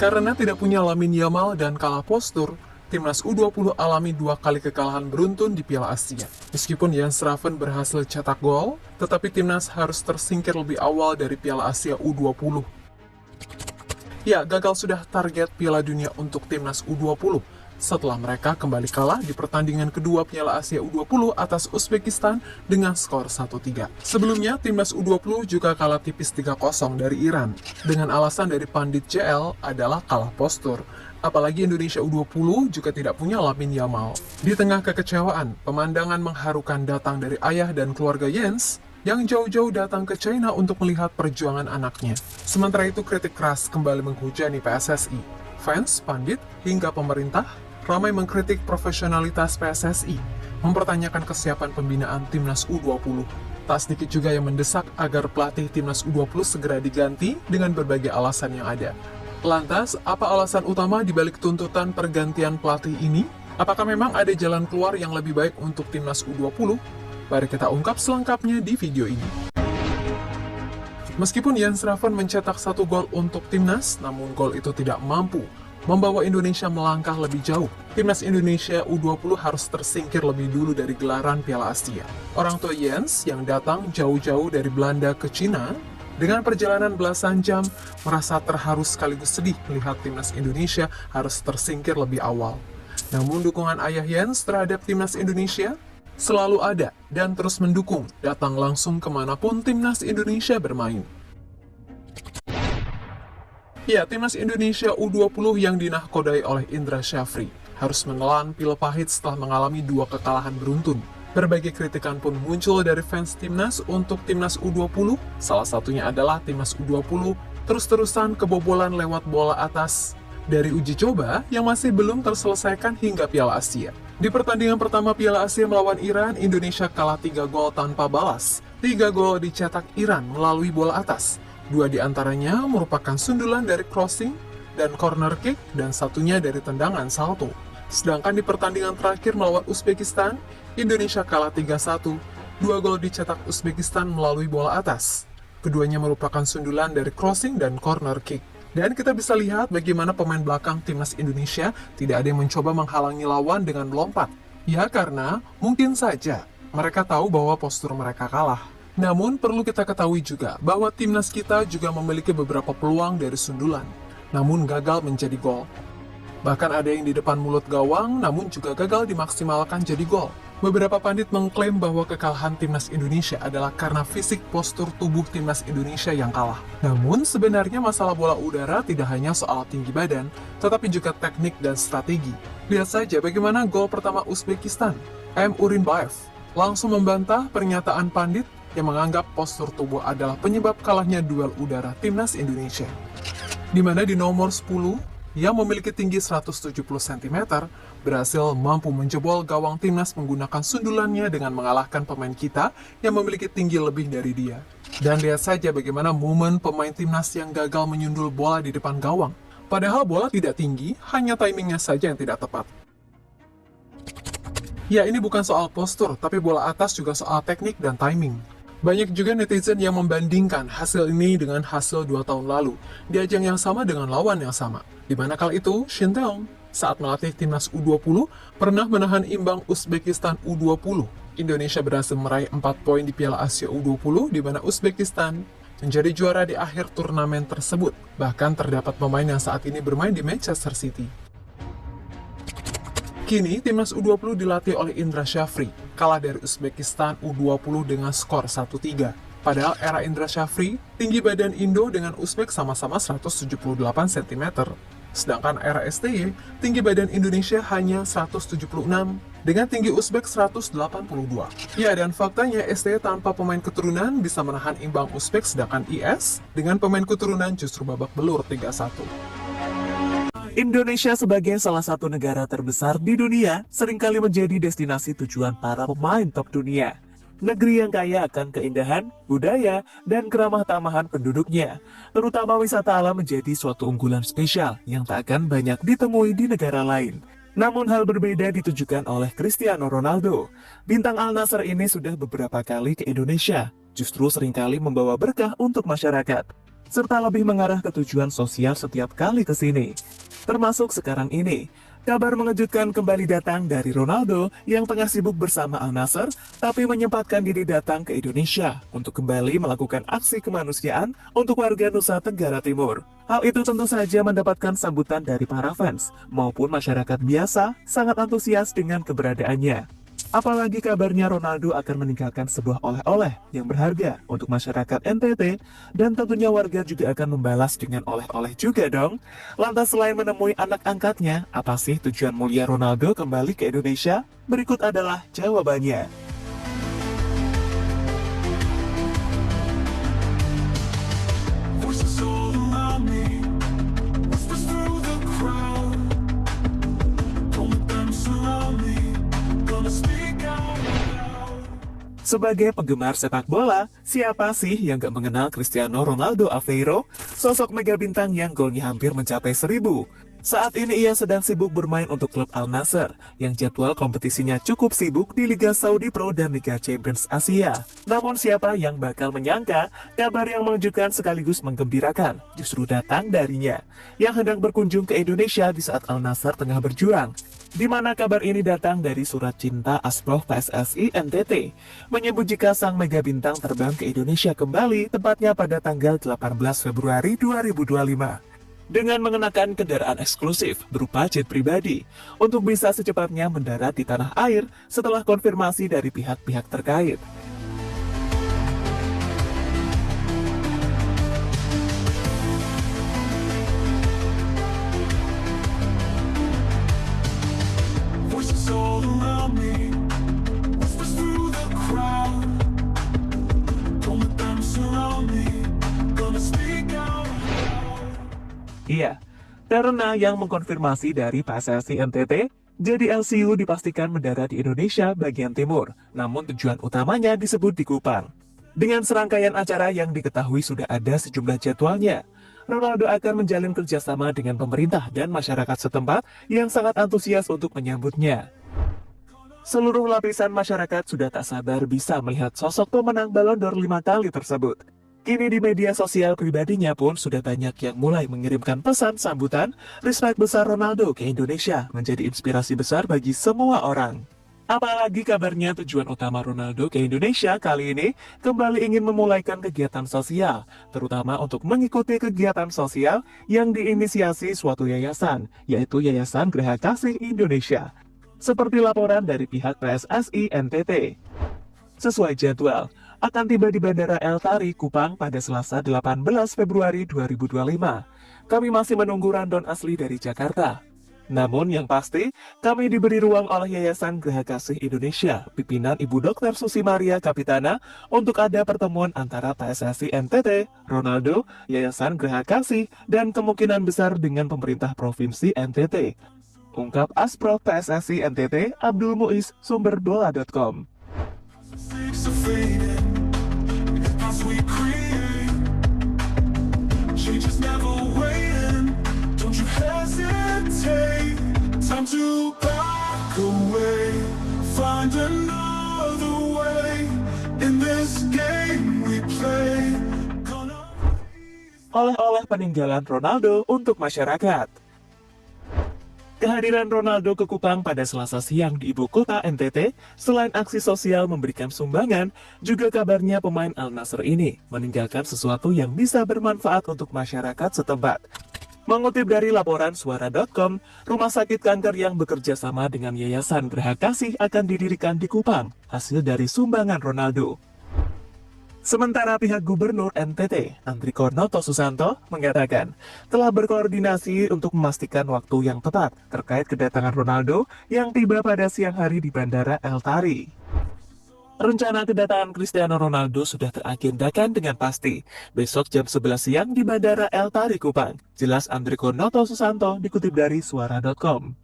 Karena tidak punya Lamine Yamal dan kalah postur, Timnas U20 alami 2 kali kekalahan beruntun di Piala Asia. Meskipun Jens Raven berhasil cetak gol, tetapi Timnas harus tersingkir lebih awal dari Piala Asia U20. Ya, gagal sudah target Piala Dunia untuk Timnas U20 setelah mereka kembali kalah di pertandingan kedua Piala Asia U20 atas Uzbekistan dengan skor 1-3. Sebelumnya, Timnas U20 juga kalah tipis 3-0 dari Iran, dengan alasan dari pandit JL adalah kalah postur. Apalagi Indonesia U20 juga tidak punya Lamine Yamal. Di tengah kekecewaan, pemandangan mengharukan datang dari ayah dan keluarga Jens yang jauh-jauh datang ke China untuk melihat perjuangan anaknya. Sementara itu, kritik keras kembali menghujani PSSI. Fans, pandit, hingga pemerintah ramai mengkritik profesionalitas PSSI, mempertanyakan kesiapan pembinaan Timnas U20. Tak sedikit juga yang mendesak agar pelatih Timnas U20 segera diganti dengan berbagai alasan yang ada. Lantas, apa alasan utama dibalik tuntutan pergantian pelatih ini? Apakah memang ada jalan keluar yang lebih baik untuk Timnas U20? Mari kita ungkap selengkapnya di video ini. Meskipun Jens Raven mencetak 1 gol untuk Timnas, namun gol itu tidak mampu membawa Indonesia melangkah lebih jauh. Timnas Indonesia U20 harus tersingkir lebih dulu dari gelaran Piala Asia. Orang tua Jens yang datang jauh-jauh dari Belanda ke Cina, dengan perjalanan belasan jam, merasa terharu sekaligus sedih melihat Timnas Indonesia harus tersingkir lebih awal. Namun dukungan ayah Jens terhadap Timnas Indonesia selalu ada dan terus mendukung, datang langsung kemanapun Timnas Indonesia bermain. Ya, Timnas Indonesia U20 yang dinahkodai oleh Indra Syafri harus menelan pil pahit setelah mengalami 2 kekalahan beruntun. Berbagai kritikan pun muncul dari fans Timnas untuk Timnas U20, salah satunya adalah Timnas U20 terus-terusan kebobolan lewat bola atas dari uji coba yang masih belum terselesaikan hingga Piala Asia. Di pertandingan pertama Piala Asia melawan Iran, Indonesia kalah 3 gol tanpa balas. 3 gol dicetak Iran melalui bola atas. 2 diantaranya merupakan sundulan dari crossing dan corner kick, dan satunya dari tendangan salto. Sedangkan di pertandingan terakhir melawan Uzbekistan, Indonesia kalah 3-1. 2 gol dicetak Uzbekistan melalui bola atas. Keduanya merupakan sundulan dari crossing dan corner kick. Dan kita bisa lihat bagaimana pemain belakang Timnas Indonesia tidak ada yang mencoba menghalangi lawan dengan melompat. Ya, karena mungkin saja mereka tahu bahwa postur mereka kalah. Namun, perlu kita ketahui juga bahwa Timnas kita juga memiliki beberapa peluang dari sundulan, namun gagal menjadi gol. Bahkan ada yang di depan mulut gawang, namun juga gagal dimaksimalkan jadi gol. Beberapa pandit mengklaim bahwa kekalahan Timnas Indonesia adalah karena fisik postur tubuh Timnas Indonesia yang kalah. Namun, sebenarnya masalah bola udara tidak hanya soal tinggi badan, tetapi juga teknik dan strategi. Lihat saja bagaimana gol pertama Uzbekistan. M. Urinbaev langsung membantah pernyataan pandit yang menganggap postur tubuh adalah penyebab kalahnya duel udara Timnas Indonesia. Di mana di nomor 10, yang memiliki tinggi 170 cm, berhasil mampu menjebol gawang Timnas menggunakan sundulannya dengan mengalahkan pemain kita yang memiliki tinggi lebih dari dia. Dan lihat saja bagaimana momen pemain Timnas yang gagal menyundul bola di depan gawang. Padahal bola tidak tinggi, hanya timingnya saja yang tidak tepat. Ya, ini bukan soal postur, tapi bola atas juga soal teknik dan timing. Banyak juga netizen yang membandingkan hasil ini dengan hasil 2 tahun lalu, di ajang yang sama dengan lawan yang sama. Di mana kala itu, Shin Tae-yong saat melatih Timnas U20 pernah menahan imbang Uzbekistan U20. Indonesia berhasil meraih 4 poin di Piala Asia U20, di mana Uzbekistan menjadi juara di akhir turnamen tersebut. Bahkan terdapat pemain yang saat ini bermain di Manchester City. Kini, Timnas U20 dilatih oleh Indra Syafri, kalah dari Uzbekistan U20 dengan skor 1-3. Padahal era Indra Syafri, tinggi badan Indo dengan Uzbek sama-sama 178 cm. Sedangkan era STY, tinggi badan Indonesia hanya 176, dengan tinggi Uzbek 182. Ya, dan faktanya STY tanpa pemain keturunan bisa menahan imbang Uzbek, sedangkan IS dengan pemain keturunan justru babak belur 3-1. Indonesia sebagai salah satu negara terbesar di dunia seringkali menjadi destinasi tujuan para pemain top dunia. Negeri yang kaya akan keindahan, budaya, dan keramah tamahan penduduknya. Terutama wisata alam menjadi suatu unggulan spesial yang tak akan banyak ditemui di negara lain. Namun hal berbeda ditujukan oleh Cristiano Ronaldo. Bintang Al Nassr ini sudah beberapa kali ke Indonesia, justru seringkali membawa berkah untuk masyarakat. serta lebih mengarah ke tujuan sosial setiap kali ke sini. Termasuk sekarang ini. Kabar mengejutkan kembali datang dari Ronaldo yang tengah sibuk bersama Al Nassr, tapi menyempatkan diri datang ke Indonesia untuk kembali melakukan aksi kemanusiaan untuk warga Nusa Tenggara Timur. Hal itu tentu saja mendapatkan sambutan dari para fans maupun masyarakat biasa sangat antusias dengan keberadaannya. Apalagi kabarnya Ronaldo akan meninggalkan sebuah oleh-oleh yang berharga untuk masyarakat NTT dan tentunya warga juga akan membalas dengan oleh-oleh juga dong. Lantas selain menemui anak angkatnya, apa sih tujuan mulia Ronaldo kembali ke Indonesia? Berikut adalah jawabannya. Sebagai penggemar sepak bola, siapa sih yang gak mengenal Cristiano Ronaldo Aveiro, sosok mega bintang yang golnya hampir mencapai 1000. Saat ini ia sedang sibuk bermain untuk klub Al Nassr, yang jadwal kompetisinya cukup sibuk di Liga Saudi Pro dan Liga Champions Asia. Namun siapa yang bakal menyangka, kabar yang mengejutkan sekaligus menggembirakan justru datang darinya, yang hendak berkunjung ke Indonesia di saat Al Nassr tengah berjuang. Di mana kabar ini datang dari surat cinta Asprof PSSI NTT, menyebut jika sang mega bintang terbang ke Indonesia kembali, tepatnya pada tanggal 18 Februari 2025. Dengan mengenakan kendaraan eksklusif berupa jet pribadi, untuk bisa secepatnya mendarat di tanah air setelah konfirmasi dari pihak-pihak terkait. Iya, karena yang mengkonfirmasi dari PSSI NTT, jadi LCU dipastikan mendarat di Indonesia bagian timur, namun tujuan utamanya disebut di Kupang. Dengan serangkaian acara yang diketahui sudah ada sejumlah jadwalnya, Ronaldo akan menjalin kerjasama dengan pemerintah dan masyarakat setempat yang sangat antusias untuk menyambutnya. Seluruh lapisan masyarakat sudah tak sabar bisa melihat sosok pemenang Ballon d'Or 5 kali tersebut. Kini di media sosial pribadinya pun sudah banyak yang mulai mengirimkan pesan sambutan, respect besar Ronaldo ke Indonesia menjadi inspirasi besar bagi semua orang. Apalagi kabarnya tujuan utama Ronaldo ke Indonesia kali ini kembali ingin memulaikan kegiatan sosial, terutama untuk mengikuti kegiatan sosial yang diinisiasi suatu yayasan, yaitu Yayasan Geraha Kasih Indonesia. Seperti laporan dari pihak PSSI NTT. Sesuai jadwal, akan tiba di Bandara El Tari, Kupang pada Selasa 18 Februari 2025. Kami masih menunggu rundown asli dari Jakarta. Namun yang pasti, kami diberi ruang oleh Yayasan Geraha Kasih Indonesia, pimpinan Ibu Dr. Susi Maria Kapitana, untuk ada pertemuan antara PSSI NTT, Ronaldo, Yayasan Geraha Kasih, dan kemungkinan besar dengan pemerintah Provinsi NTT. Ungkap Asprof PSSI NTT, Abdul Muiz, sumberbola.com. Time to back away, find another way in this game we play. Oleh-oleh peninggalan Ronaldo untuk masyarakat. Kehadiran Ronaldo ke Kupang pada Selasa siang di ibu kota NTT, selain aksi sosial memberikan sumbangan, juga kabarnya pemain Al Nassr ini meninggalkan sesuatu yang bisa bermanfaat untuk masyarakat setempat. Mengutip dari laporan suara.com, rumah sakit kanker yang bekerja sama dengan Yayasan Geraha Kasih akan didirikan di Kupang, hasil dari sumbangan Ronaldo. Sementara pihak Gubernur NTT, Andriko Noto Susanto, mengatakan telah berkoordinasi untuk memastikan waktu yang tepat terkait kedatangan Ronaldo yang tiba pada siang hari di Bandara El Tari. Rencana kedatangan Cristiano Ronaldo sudah teragendakan dengan pasti. Besok jam 11 siang di Bandara El Tari, Kupang. Jelas Andriko Noto Susanto dikutip dari suara.com.